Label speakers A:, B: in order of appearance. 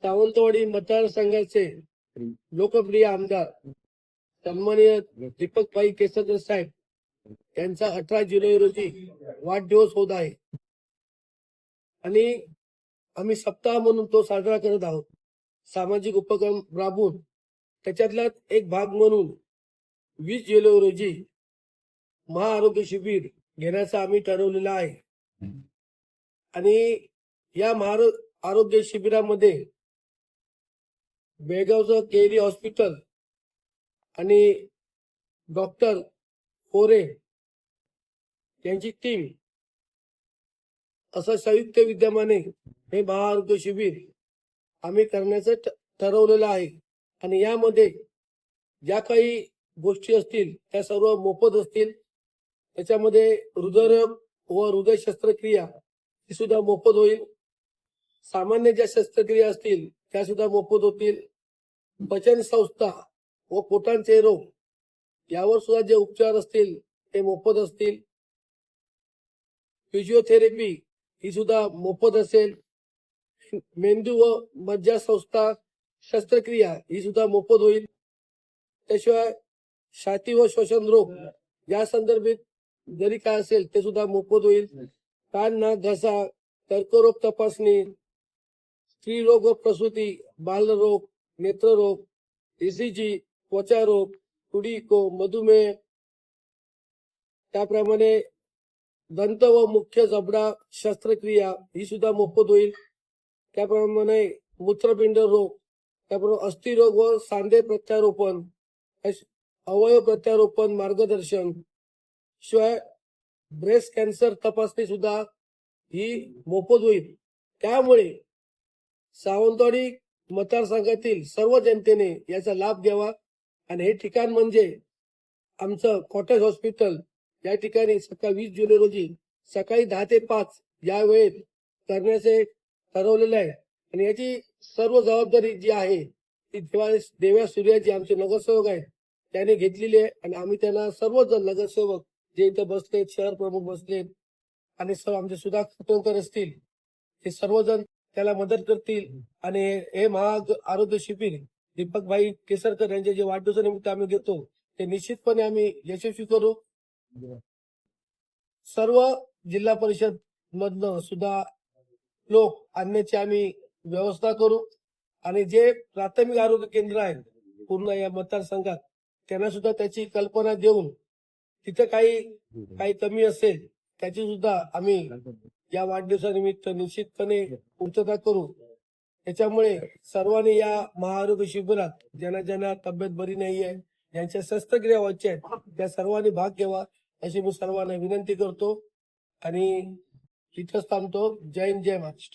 A: सावंतवाडी मतदारसंघाचे लोकप्रिय आमदार सन्माननीय दीपकभाई केसरकर साहेब यांचा 18 जुलै रोजी वाढदिवस होत आहे आणि आम्ही सप्ताह म्हणून तो साजरा करत आहोत. सामाजिक उपक्रम राबवून त्याच्यातला एक भाग म्हणून 20 जुलै रोजी महाआरोग्य शिबिर घेण्याचा आम्ही ठरवलेला आहे. आणि या आरोग्य शिबिरामध्ये बेळगावचं केली हॉस्पिटल आणि डॉक्टर कोरे यांची टीम असं संयुक्त विद्यमाने हे महाआरोग्य शिबिर आम्ही करण्याचं ठरवलेलं आहे. आणि यामध्ये ज्या काही गोष्टी असतील त्या सर्व मोफत असतील. त्याच्यामध्ये हृदयरोग व हृदय शस्त्रक्रिया ही सुद्धा मोफत होईल. सामान्य ज्या शस्त्रक्रिया असतील त्या सुद्धा मोफत होतील. पचन संस्था व पोटांचे रोग यावर सुद्धा जे उपचार असतील ते मोफत असतील. फिजिओथेरपी ही सुद्धा मोफत असेल. मेंदू व मज्जा संस्था शस्त्रक्रिया ही सुद्धा मोफत होईल. त्याशिवाय छाती व श्वसन रोग या संदर्भात जरी काय असेल ते सुद्धा मोफत होईल. कान नाक घसा कर्करोग तपासणी, स्त्रीरोग व प्रसूती, बालरोग, नेत्ररोग, ECG, त्वचा रोग, टुडिको, मधुमेह, त्याप्रमाणे दंत व मुख्य जबडा शस्त्रक्रिया ही सुद्धा मोफत होईल. त्याप्रमाणे मूत्रपिंड रोग, त्याप्रमाणे अस्थिरोग व सांधे प्रत्यारोपण, अवयव प्रत्यारोपण मार्गदर्शन, शिवाय ब्रेस्ट कॅन्सर तपासणी सुद्धा ही मोफत होईल. त्यामुळे सावंतवाडी मतदारसंघातील सर्व जनतेने याचा लाभ घ्यावा. आणि हे ठिकाण म्हणजे आमचं कॉटेज हॉस्पिटल या ठिकाणी 20 जुलै रोजी सकाळी 10 ते 5 या वेळेत करण्याचे ठरवलेले आहे. आणि याची सर्व जबाबदारी जी आहे ती देव्या सूर्याजी आमचे नगरसेवक आहेत त्याने घेतलेली आहे. आणि आम्ही त्यांना सर्वजण नगरसेवक जे इथे बसलेत, शहर प्रमुख बसलेत आणि सर्व आमचे सुधाकर कुटुंबकर असतील हे सर्वजण त्याला मदत करतील. आणि हे आरोग्य शिबिर दीपकभाई केसरकर यांच्या जे वाढदिवसानिमित्त आम्ही घेतो ते निश्चितपणे आम्ही यशस्वी करू. सर्व जिल्हा परिषद मधनं सुद्धा लोक आणण्याची आम्ही व्यवस्था करू. आणि जे प्राथमिक आरोग्य केंद्र आहेत पूर्ण या मतदारसंघात त्यांना सुद्धा त्याची कल्पना देऊन तिथं काही कमी असेल त्याची सुद्धा आम्ही या वाढदिवसानिमित्त निश्चितपणे पूर्तता करू. त्याच्यामुळे सर्वांनी या महाआरोग्य शिबिरात ज्यांना तब्येत बरी नाही आहे, ज्यांच्या शस्त्रक्रिया व्हायच्या आहेत त्या सर्वांनी भाग घ्यावा अशी मी सर्वांना विनंती करतो. आणि इथंच थांबतो. जय हिंद, जय महाराष्ट्र.